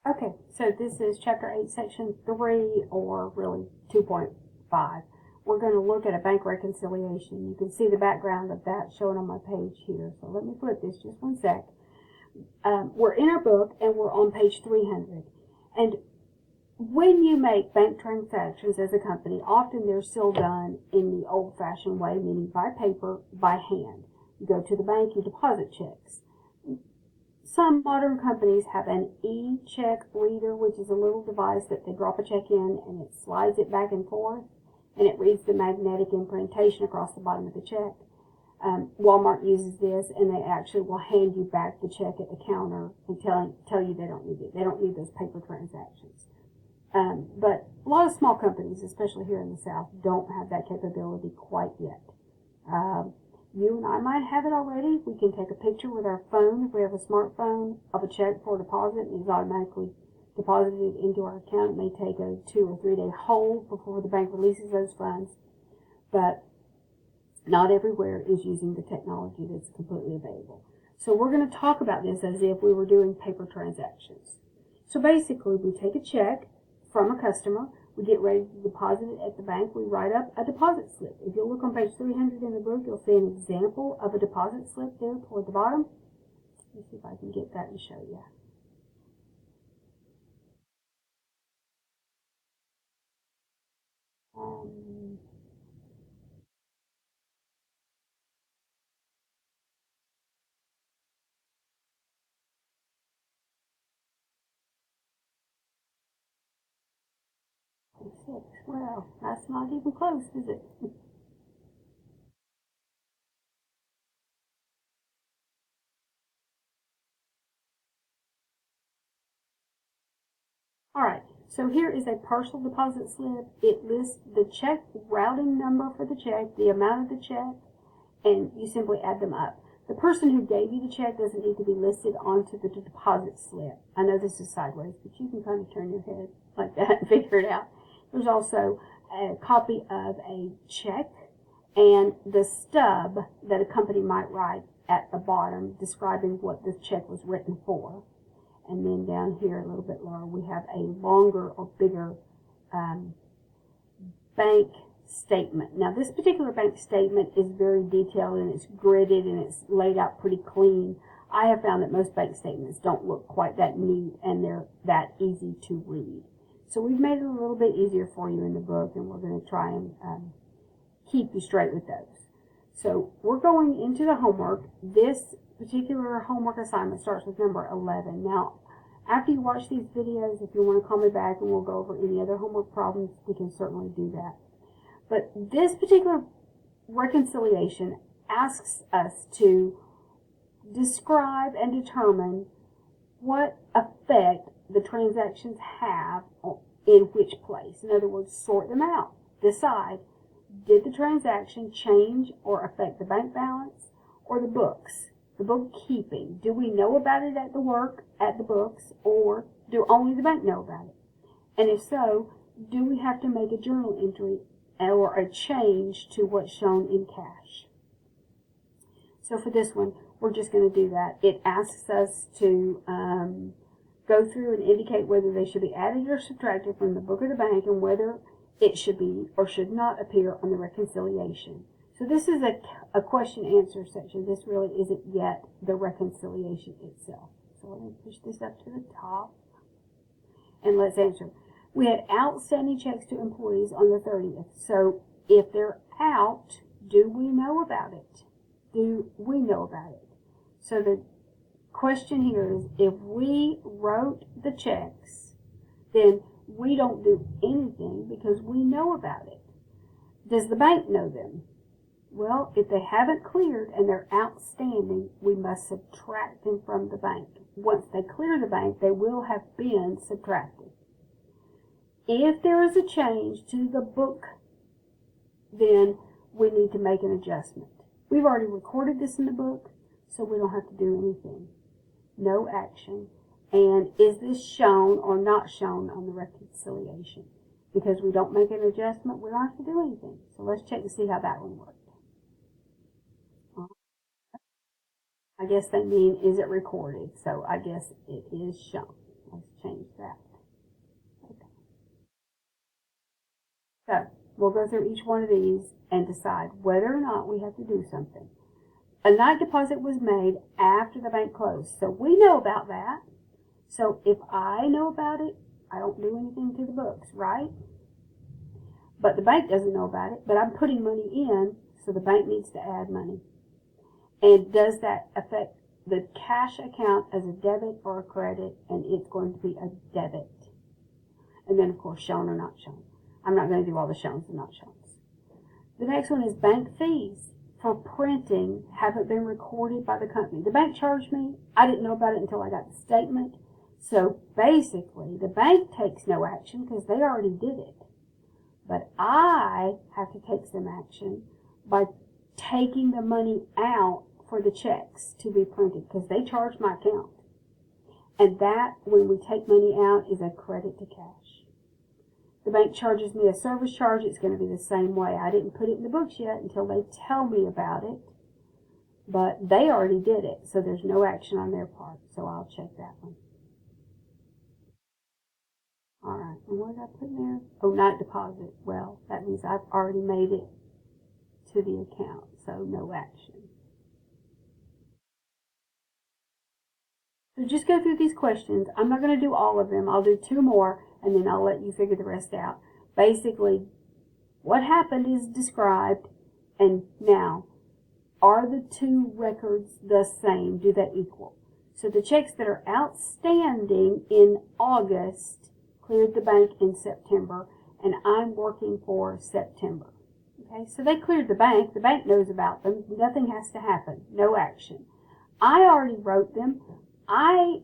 Okay, so this is Chapter 8, Section 3, or really 2.5. We're going to look at a bank reconciliation. You can see the background of that showing on my page here. So let me flip this just one sec. We're in our book, and we're on page 300. And when you make bank transactions as a company, often they're still done in the old-fashioned way, meaning by paper, by hand. You go to the bank, you deposit checks. Some modern companies have an e-check reader, which is a little device that they drop a check in and it slides it back and forth, and it reads the magnetic imprintation across the bottom of the check. Walmart uses this, and they actually will hand you back the check at the counter and tell you they don't need it. They don't need those paper transactions. But a lot of small companies, especially here in the South, don't have that capability quite yet. You and I might have it already. We can take a picture with our phone, if we have a smartphone, of a check for deposit, and it's automatically deposited into our account. It may take a 2 or 3 day hold before the bank releases those funds, but not everywhere is using the technology that's completely available. So we're going to talk about this as if we were doing paper transactions. So basically, we take a check from a customer, we get ready to deposit it at the bank, we write up a deposit slip. If you look on page 300 in the book, you'll see an example of a deposit slip there toward the bottom. Let's see if I can get that and show you. Well, that's not even close, is it? Alright, so here is a partial deposit slip. It lists the check routing number for the check, the amount of the check, and you simply add them up. The person who gave you the check doesn't need to be listed onto the deposit slip. I know this is sideways, but you can kind of turn your head like that and figure it out. There's also a copy of a check and the stub that a company might write at the bottom describing what the check was written for. And then down here a little bit lower we have a longer or bigger bank statement. Now this particular bank statement is very detailed and it's gridded and it's laid out pretty clean. I have found that most bank statements don't look quite that neat and they're that easy to read. So we've made it a little bit easier for you in the book, and we're going to try and keep you straight with those. So we're going into the homework. This particular homework assignment starts with number 11. Now, after you watch these videos, if you want to call me back and we'll go over any other homework problems, we can certainly do that. But this particular reconciliation asks us to describe and determine what effect the transactions have in which place. In other words, sort them out. Decide, did the transaction change or affect the bank balance or the books, the bookkeeping? Do we know about it at the books, or do only the bank know about it? And if so, do we have to make a journal entry or a change to what's shown in cash? So for this one, we're just going to do that. It asks us to go through and indicate whether they should be added or subtracted from the book of the bank and whether it should be or should not appear on the reconciliation. So this is a question-answer section. This really isn't yet the reconciliation itself. So let me push this up to the top and let's answer. We had outstanding checks to employees on the 30th. So if they're out, do we know about it? Do we know about it? So the question here is, if we wrote the checks, then we don't do anything because we know about it. Does the bank know them? Well, if they haven't cleared and they're outstanding, we must subtract them from the bank. Once they clear the bank, they will have been subtracted. If there is a change to the book, then we need to make an adjustment. We've already recorded this in the book, so we don't have to do anything. No action. And is this shown or not shown on the reconciliation? Because we don't make an adjustment, we don't have to do anything. So let's check to see how that one worked. I guess they mean, is it recorded? So I guess it is shown. Let's change that. we'll go through each one of these and decide whether or not we have to do something. A night deposit was made after the bank closed, so we know about that. So if I know about it, I don't do anything to the books, right? But the bank doesn't know about it, but I'm putting money in, so the bank needs to add money. And does that affect the cash account as a debit or a credit? And it's going to be a debit. And then, of course, shown or not shown. I'm not going to do all the showns and not showns. The next one is bank fees for printing haven't been recorded by the company. The bank charged me. I didn't know about it until I got the statement. So basically, the bank takes no action because they already did it. But I have to take some action by taking the money out for the checks to be printed because they charge my account. And that, when we take money out, is a credit to cash. The bank charges me a service charge. It's going to be the same way. I didn't put it in the books yet until they tell me about it. But they already did it, so there's no action on their part. So I'll check that one. All right, and what did I put in there? Oh, night deposit. Well, that means I've already made it to the account, so no action. So just go through these questions. I'm not going to do all of them. I'll do 2 more, and then I'll let you figure the rest out. Basically, what happened is described, and now, are the 2 records the same? Do they equal? So the checks that are outstanding in August cleared the bank in September, and I'm working for September. Okay, so they cleared the bank. The bank knows about them. Nothing has to happen. No action. I already wrote them. I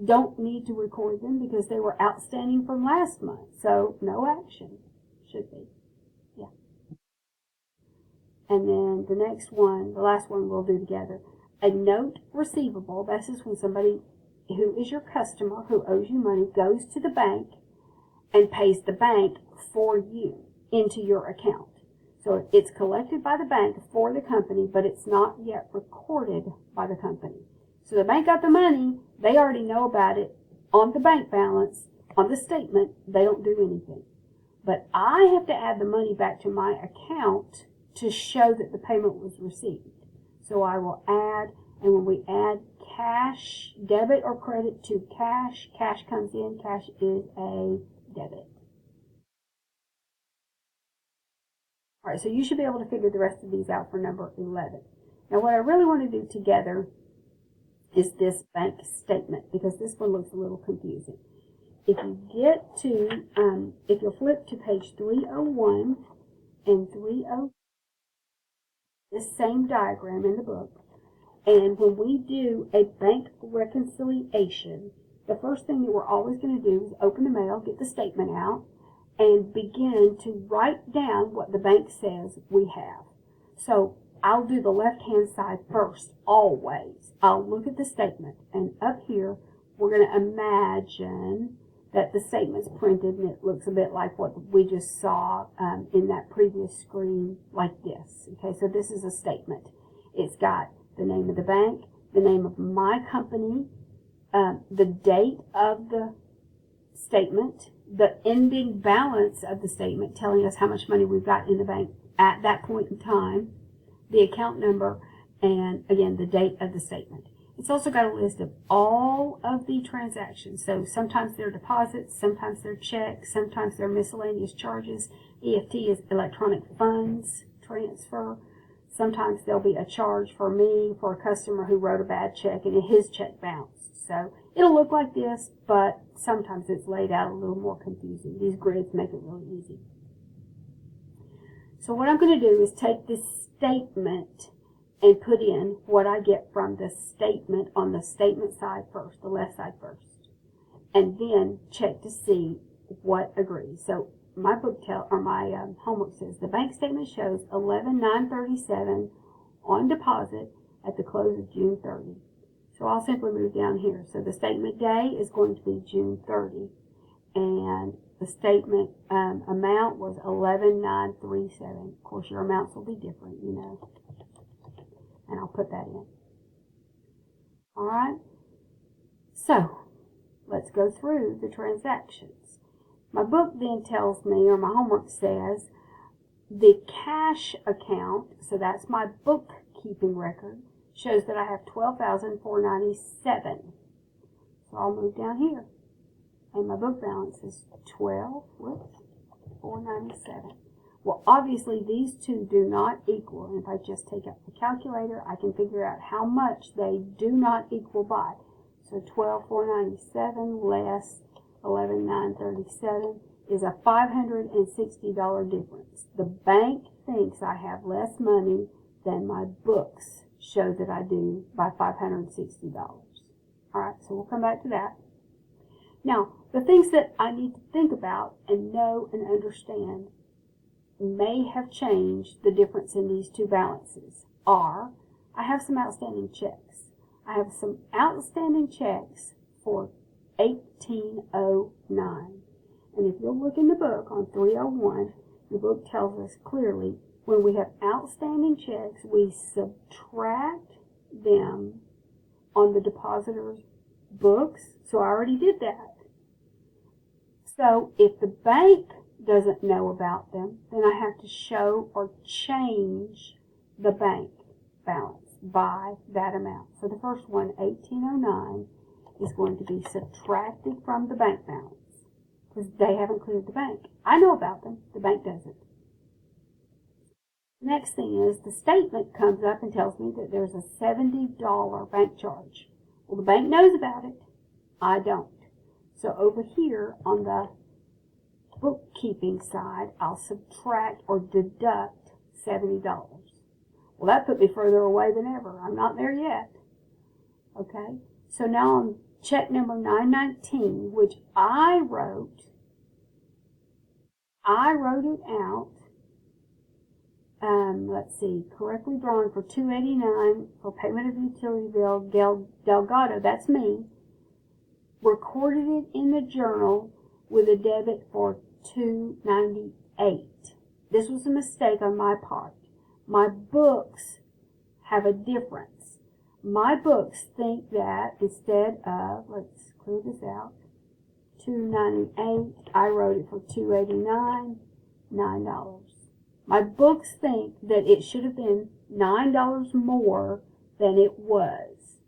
don't need to record them because they were outstanding from last month. So no action. Should be. Yeah. And then the next one, the last one we'll do together. A note receivable. This is when somebody who is your customer who owes you money goes to the bank and pays the bank for you into your account. So it's collected by the bank for the company, but it's not yet recorded by the company. So the bank got the money. They already know about it on the bank balance, on the statement. They don't do anything. But I have to add the money back to my account to show that the payment was received. So I will add, and when we add cash, debit or credit to cash, cash comes in. Cash is a debit. All right, so you should be able to figure the rest of these out for number 11. Now, what I really want to do together is this bank statement, because this one looks a little confusing. If you get to, if you'll flip to page 301 and 30, this same diagram in the book, and when we do a bank reconciliation, the first thing that we're always going to do is open the mail, get the statement out, and begin to write down what the bank says we have. So I'll do the left-hand side first, always. I'll look at the statement, and up here, we're going to imagine that the statement's printed, and it looks a bit like what we just saw in that previous screen, like this. Okay, so this is a statement. It's got the name of the bank, the name of my company, the date of the statement, the ending balance of the statement, telling us how much money we've got in the bank at that point in time, the account number, and again, the date of the statement. It's also got a list of all of the transactions. So sometimes they're deposits, sometimes they're checks, sometimes they're miscellaneous charges. EFT is electronic funds transfer. Sometimes there'll be a charge for me for a customer who wrote a bad check and his check bounced. So it'll look like this, but sometimes it's laid out a little more confusing. These grids make it really easy. So what I'm going to do is take this statement and put in what I get from the statement on the statement side first, the left side first, and then check to see what agrees. So my homework says the bank statement shows 11,937 on deposit at the close of June 30. So I'll simply move down here. So the statement day is going to be June 30, and the statement amount was 11,937. Of course, your amounts will be different, you know. And I'll put that in. All right. So let's go through the transactions. My book then tells me, or my homework says, The cash account, so that's my bookkeeping record, shows that I have $12,497. So I'll move down here. And my book balance is $12,497. Well, obviously these two do not equal. And if I just take out the calculator, I can figure out how much they do not equal by. So $12,497 less $11,937 is a $560 difference. The bank thinks I have less money than my books show that I do by $560. All right, so we'll come back to that. Now, the things that I need to think about and know and understand may have changed the difference in these two balances are, I have some outstanding checks. I have some outstanding checks for 1809. And if you'll look in the book on 301, the book tells us clearly when we have outstanding checks, we subtract them on the depositor's books. So I already did that. So if the bank doesn't know about them, then I have to show or change the bank balance by that amount. So the first one, 1809, is going to be subtracted from the bank balance because they haven't cleared the bank. I know about them. The bank doesn't. Next thing is the statement comes up and tells me that there's a $70 bank charge. Well, the bank knows about it. I don't. So over here on the bookkeeping side, I'll subtract or deduct $70. Well, that put me further away than ever. I'm not there yet. Okay, so now on check number 919, which I wrote it out. Let's see, correctly drawn for $289 for payment of utility bill, Delgado, that's me. Recorded it in the journal with a debit for $298. This was a mistake on my part. My books have a difference. My books think that instead of, let's clear this out, $298, I wrote it for $289, $9. My books think that it should have been $9 more than it was.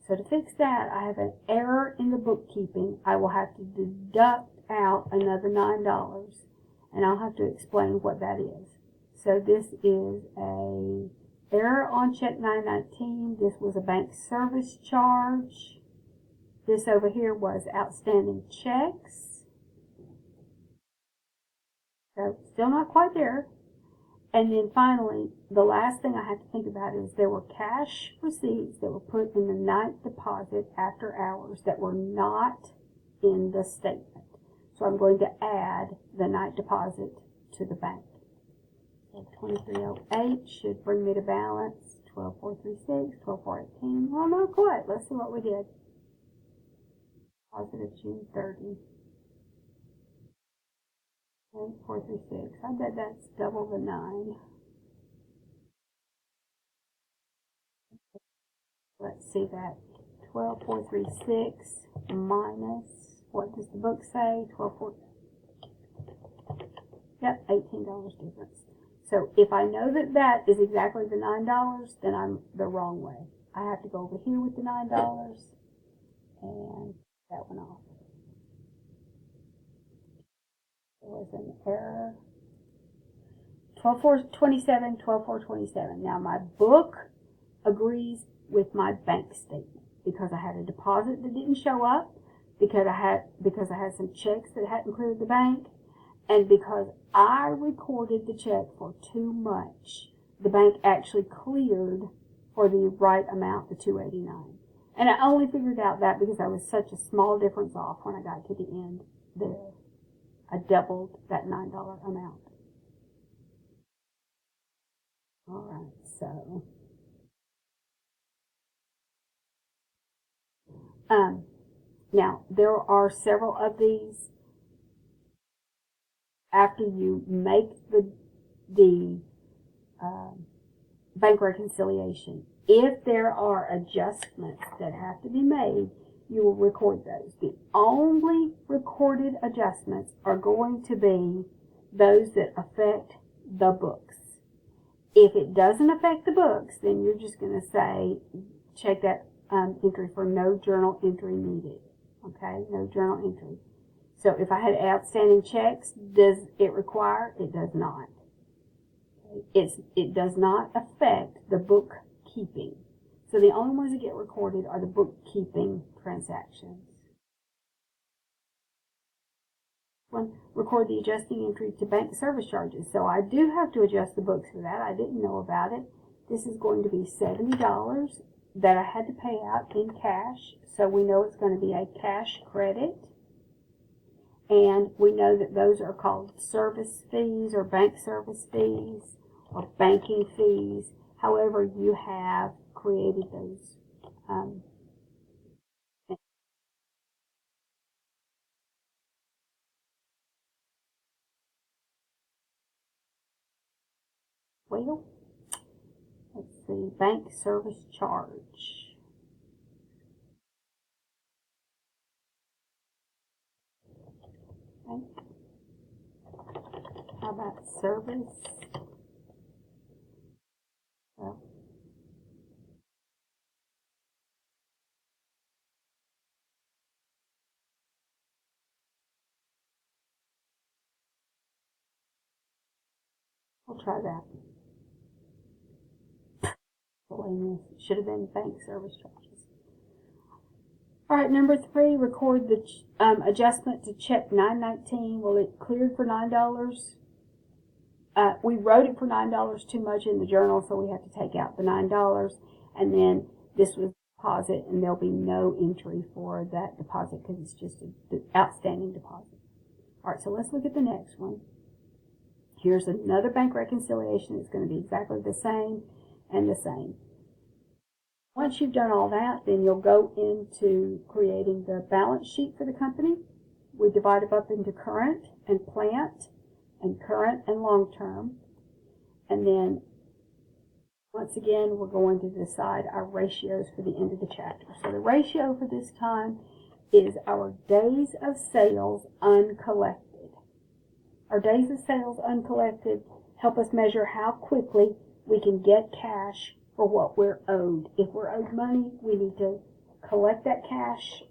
So to fix that, I have an error in the bookkeeping. I will have to deduct out another $9, and I'll have to explain what that is. So this is a error on check 919. This was a bank service charge. This over here was outstanding checks. So still not quite there. And then finally, the last thing I have to think about is there were cash receipts that were put in the night deposit after hours that were not in the statement. So I'm going to add the night deposit to the bank. So 2308 should bring me to balance 12436, 12418. Well, not quite. Let's see what we did. Deposit of June 30. 436. I bet that's double the 9. Let's see that. 12436 minus, what does the book say? 124. Yep, $18 difference. So if I know that that is exactly the $9, then I'm the wrong way. I have to go over here with the $9 and that one off. There was an error. 12427, 12427. Now my book agrees with my bank statement because I had a deposit that didn't show up, because I had some checks that hadn't cleared the bank, and because I recorded the check for too much. The bank actually cleared for the right amount, the $289. And I only figured out that because I was such a small difference off when I got to the end there. I doubled that $9 amount. All right, so now there are several of these. After you make the bank reconciliation, if there are adjustments that have to be made, you will record those. The only recorded adjustments are going to be those that affect the books. If it doesn't affect the books, then you're just going to say, check that entry for no journal entry needed. Okay, no journal entry. So if I had outstanding checks, does it require? It does not. It does not affect the bookkeeping. So the only ones that get recorded are the bookkeeping transactions. One, record the adjusting entry to bank service charges. So I do have to adjust the books for that. I didn't know about it. This is going to be $70 that I had to pay out in cash. So we know it's going to be a cash credit. And we know that those are called service fees or bank service fees or banking fees. However you have created those. Well, let's see, bank service charge. Bank. How about service? Well, we'll try that. Should have been bank service charges. All right, number 3, record the adjustment to check 919. Well, it cleared for $9. We wrote it for $9 too much in the journal, so we have to take out the $9. And then this was deposit, and there'll be no entry for that deposit because it's just an outstanding deposit. All right, so let's look at the next one. Here's another bank reconciliation. It's going to be exactly the same and the same. Once you've done all that, then you'll go into creating the balance sheet for the company. We divide it up into current and plant and current and long term. And then once again, we're going to decide our ratios for the end of the chapter. So the ratio for this time is our days of sales uncollected. Our days of sales uncollected help us measure how quickly we can get cash for what we're owed. If we're owed money, we need to collect that cash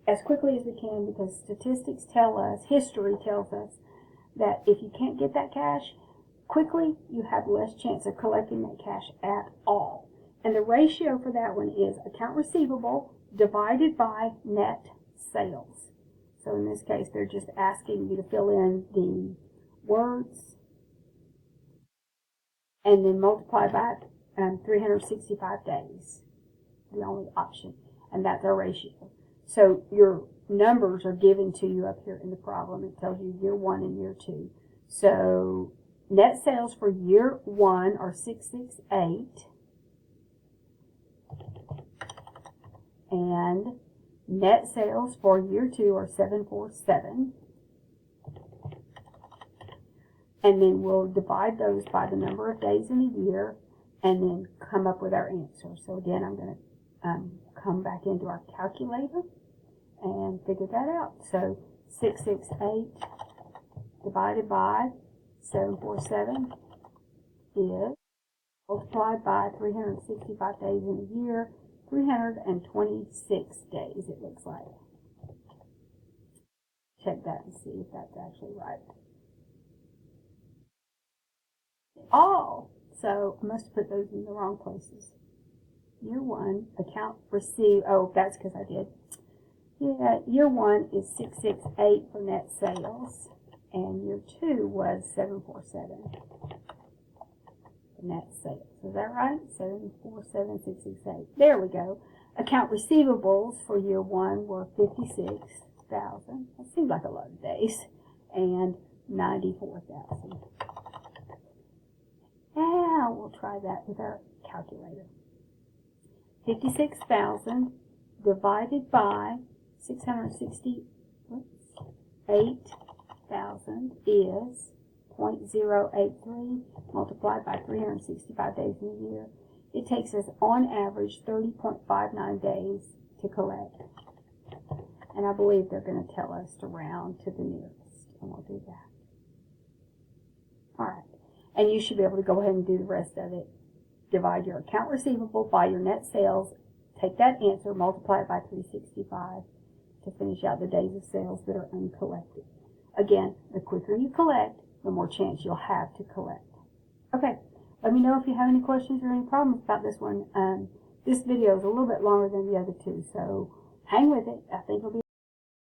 as quickly as we can, because statistics tell us, history tells us, that if you can't get that cash quickly, you have less chance of collecting that cash at all. And the ratio for that one is account receivable divided by net sales. So in this case, they're just asking you to fill in the words and then multiply by 365 days, the only option, and that's our ratio. So your numbers are given to you up here in the problem. It tells you year 1 and year 2. So net sales for year 1 are 668, and net sales for year 2 are 747. And then we'll divide those by the number of days in a year and then come up with our answer. So again, I'm going to come back into our calculator and figure that out. So 668 divided by 747 is, multiplied by 365 days in a year, 326 days it looks like. Check that and see if that's actually right. Oh, so I must have put those in the wrong places. Year 1, account received, oh, that's because I did. Yeah, year 1 is 668 for net sales, and year 2 was 747 for net sales. Is that right? 747, 668. There we go. Account receivables for year 1 were 56,000. That seems like a lot of days. And 94,000. Now we'll try that with our calculator. 56,000 divided by 668,000 is 0.083 multiplied by 365 days in a year. It takes us on average 30.59 days to collect. And I believe they're going to tell us to round to the nearest, and we'll do that. All right. and you should be able to go ahead and do the rest of it. Divide your account receivable by your net sales, take that answer, multiply it by 365 to finish out the days of sales that are uncollected. Again, the quicker you collect, the more chance you'll have to collect. Okay, let me know if you have any questions or any problems about this one. This video is a little bit longer than the other two, so hang with it. I think it'll be